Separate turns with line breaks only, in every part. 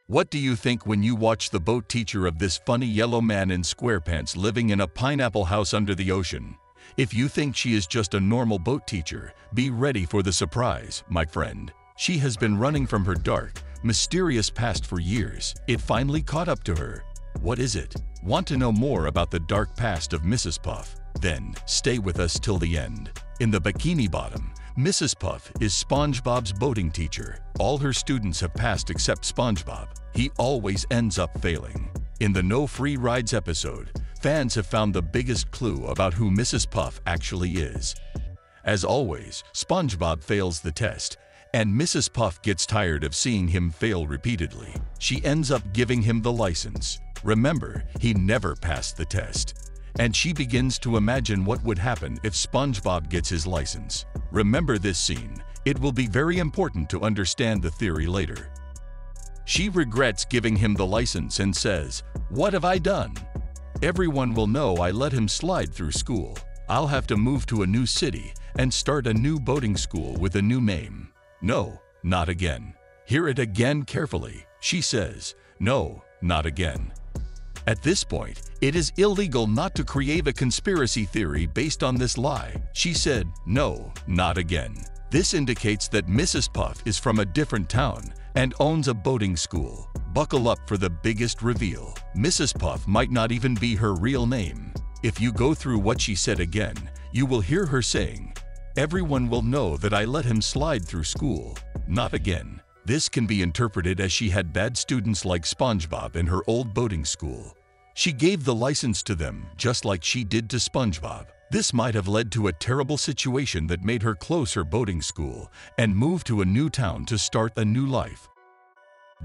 What do you think when you watch the boat teacher of this funny yellow man in Squarepants living in a pineapple house under the ocean? If you think she is just a normal boat teacher, be ready for the surprise, my friend. She has been running from her dark, mysterious past for years. It finally caught up to her. What is it? Want to know more about the dark past of Mrs. Puff? Then stay with us till the end. In the Bikini Bottom, Mrs. Puff is SpongeBob's boating teacher. All her students have passed except SpongeBob. He always ends up failing. In the No Free Rides episode, fans have found the biggest clue about who Mrs. Puff actually is. As always, SpongeBob fails the test, and Mrs. Puff gets tired of seeing him fail repeatedly. She ends up giving him the license. Remember, he never passed the test. And she begins to imagine what would happen if SpongeBob gets his license. Remember this scene. It will be very important to understand the theory later. She regrets giving him the license and says, "What have I done? Everyone will know I let him slide through school. I'll have to move to a new city and start a new boating school with a new name. No, not again." Hear it again carefully. She says, "No, not again." At this point, it is illegal not to create a conspiracy theory based on this lie. She said, "No, not again." This indicates that Mrs. Puff is from a different town and owns a boating school. Buckle up for the biggest reveal. Mrs. Puff might not even be her real name. If you go through what she said again, you will hear her saying, "Everyone will know that I let him slide through school. Not again." This can be interpreted as she had bad students like SpongeBob in her old boating school. She gave the license to them just like she did to SpongeBob. This might have led to a terrible situation that made her close her boating school and move to a new town to start a new life.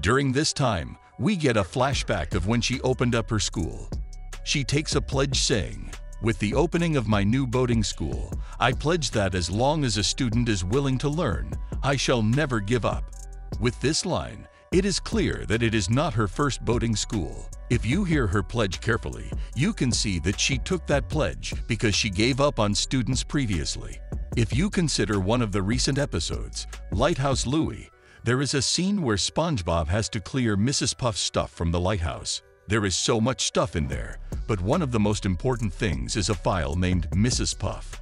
During this time, we get a flashback of when she opened up her school. She takes a pledge saying, "With the opening of my new boating school, I pledge that as long as a student is willing to learn, I shall never give up." With this line, it is clear that it is not her first boating school. If you hear her pledge carefully, you can see that she took that pledge because she gave up on students previously. If you consider one of the recent episodes, Lighthouse Louie, there is a scene where SpongeBob has to clear Mrs. Puff's stuff from the lighthouse. There is so much stuff in there, but one of the most important things is a file named Mrs. Puff.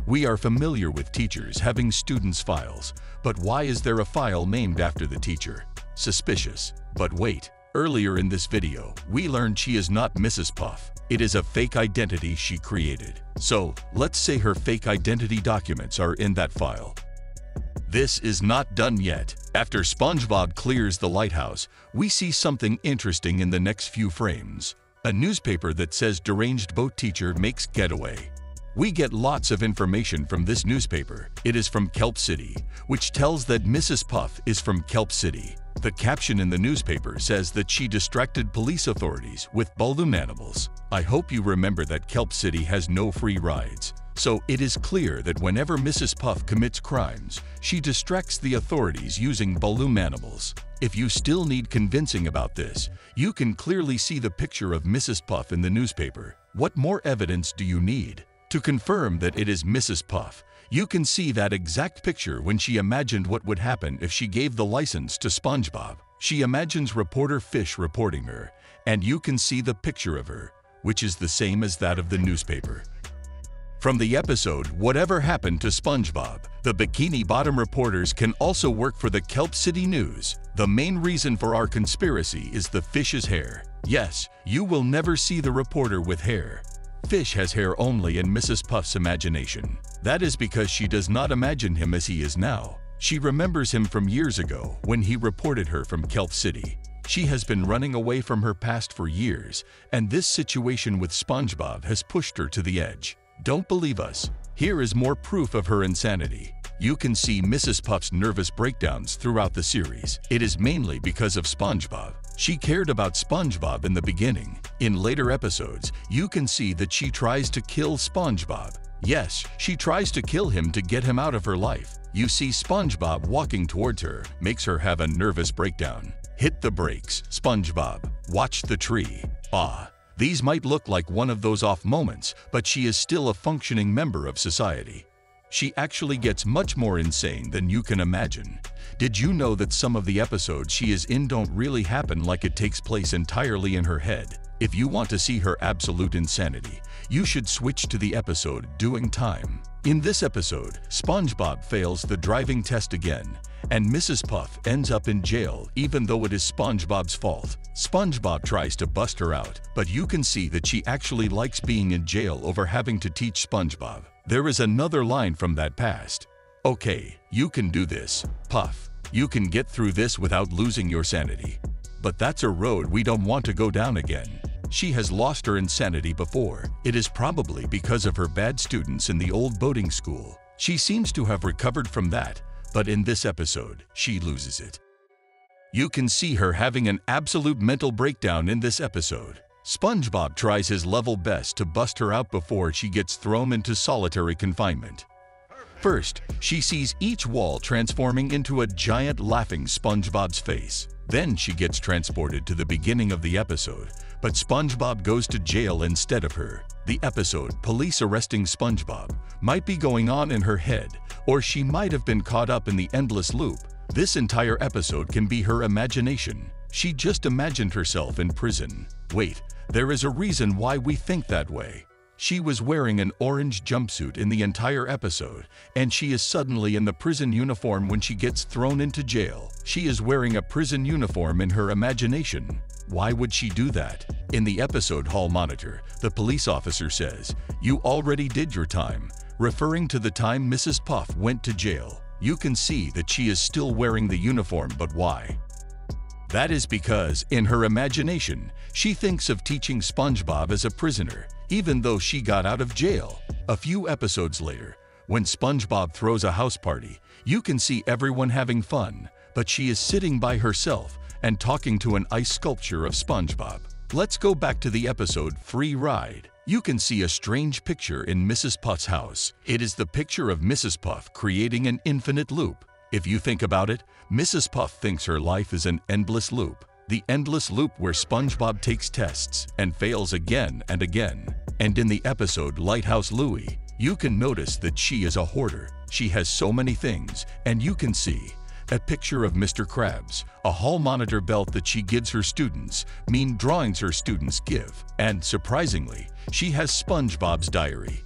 We are familiar with teachers having students' files, but why is there a file named after the teacher? Suspicious. But wait, earlier in this video, we learned she is not Mrs. Puff. It is a fake identity she created. So, let's say her fake identity documents are in that file. This is not done yet. After SpongeBob clears the lighthouse, we see something interesting in the next few frames. A newspaper that says deranged boat teacher makes getaway. We get lots of information from this newspaper. It is from Kelp City, which tells that Mrs. Puff is from Kelp City. The caption in the newspaper says that she distracted police authorities with balloon animals. I hope you remember that Kelp City has no free rides. So it is clear that whenever Mrs. Puff commits crimes, she distracts the authorities using balloon animals. If you still need convincing about this, you can clearly see the picture of Mrs. Puff in the newspaper. What more evidence do you need? To confirm that it is Mrs. Puff, you can see that exact picture when she imagined what would happen if she gave the license to SpongeBob. She imagines reporter Fish reporting her, and you can see the picture of her, which is the same as that of the newspaper. From the episode Whatever Happened to SpongeBob, the Bikini Bottom reporters can also work for the Kelp City News. The main reason for our conspiracy is the fish's hair. Yes, you will never see the reporter with hair. Fish has hair only in Mrs. Puff's imagination. That is because she does not imagine him as he is now. She remembers him from years ago when he reported her from Kelp City. She has been running away from her past for years, and this situation with SpongeBob has pushed her to the edge. Don't believe us? Here is more proof of her insanity. You can see Mrs. Puff's nervous breakdowns throughout the series. It is mainly because of SpongeBob. She cared about SpongeBob in the beginning. In later episodes, you can see that she tries to kill SpongeBob. Yes, she tries to kill him to get him out of her life. You see SpongeBob walking towards her, makes her have a nervous breakdown. Hit the brakes, SpongeBob. Watch the tree. Ah, these might look like one of those off moments, but she is still a functioning member of society. she actually gets much more insane than you can imagine. Did you know that some of the episodes she is in don't really happen, like it takes place entirely in her head? If you want to see her absolute insanity, you should switch to the episode Doing Time. In this episode, SpongeBob fails the driving test again, and Mrs. Puff ends up in jail even though it is SpongeBob's fault. SpongeBob tries to bust her out, but you can see that she actually likes being in jail over having to teach SpongeBob. There is another line from that past. "Okay, you can do this, Puff. You can get through this without losing your sanity. But that's a road we don't want to go down again." She has lost her insanity before. It is probably because of her bad students in the old boating school. She seems to have recovered from that, but in this episode, she loses it. You can see her having an absolute mental breakdown in this episode. SpongeBob tries his level best to bust her out before she gets thrown into solitary confinement. First, she sees each wall transforming into a giant laughing SpongeBob's face. Then she gets transported to the beginning of the episode, but SpongeBob goes to jail instead of her. The episode Police Arresting SpongeBob might be going on in her head, or she might have been caught up in the endless loop. This entire episode can be her imagination. She just imagined herself in prison. Wait, there is a reason why we think that way. She was wearing an orange jumpsuit in the entire episode, and she is suddenly in the prison uniform when she gets thrown into jail. She is wearing a prison uniform in her imagination. Why would she do that? In the episode Hall Monitor, the police officer says, "You already did your time," referring to the time Mrs. Puff went to jail. You can see that she is still wearing the uniform, but why? That is because, in her imagination, she thinks of teaching SpongeBob as a prisoner, even though she got out of jail. A few episodes later, when SpongeBob throws a house party, you can see everyone having fun, but she is sitting by herself and talking to an ice sculpture of SpongeBob. Let's go back to the episode Free Ride. You can see a strange picture in Mrs. Puff's house. It is the picture of Mrs. Puff creating an infinite loop. If you think about it, Mrs. Puff thinks her life is an endless loop. The endless loop where SpongeBob takes tests and fails again and again. And in the episode Lighthouse Louie, you can notice that she is a hoarder. She has so many things, and you can see a picture of Mr. Krabs, a hall monitor belt that she gives her students, mean drawings her students give, and surprisingly, she has SpongeBob's diary.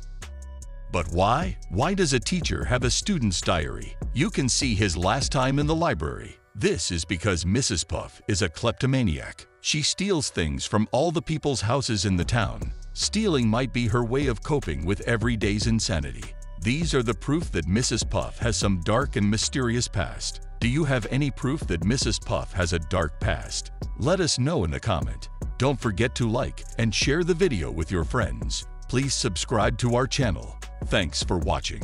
But why? Why does a teacher have a student's diary? You can see his last time in the library. This is because Mrs. Puff is a kleptomaniac. She steals things from all the people's houses in the town. Stealing might be her way of coping with everyday's insanity. These are the proof that Mrs. Puff has some dark and mysterious past. Do you have any proof that Mrs. Puff has a dark past? Let us know in the comment. Don't forget to like and share the video with your friends. Please subscribe to our channel. Thanks for watching.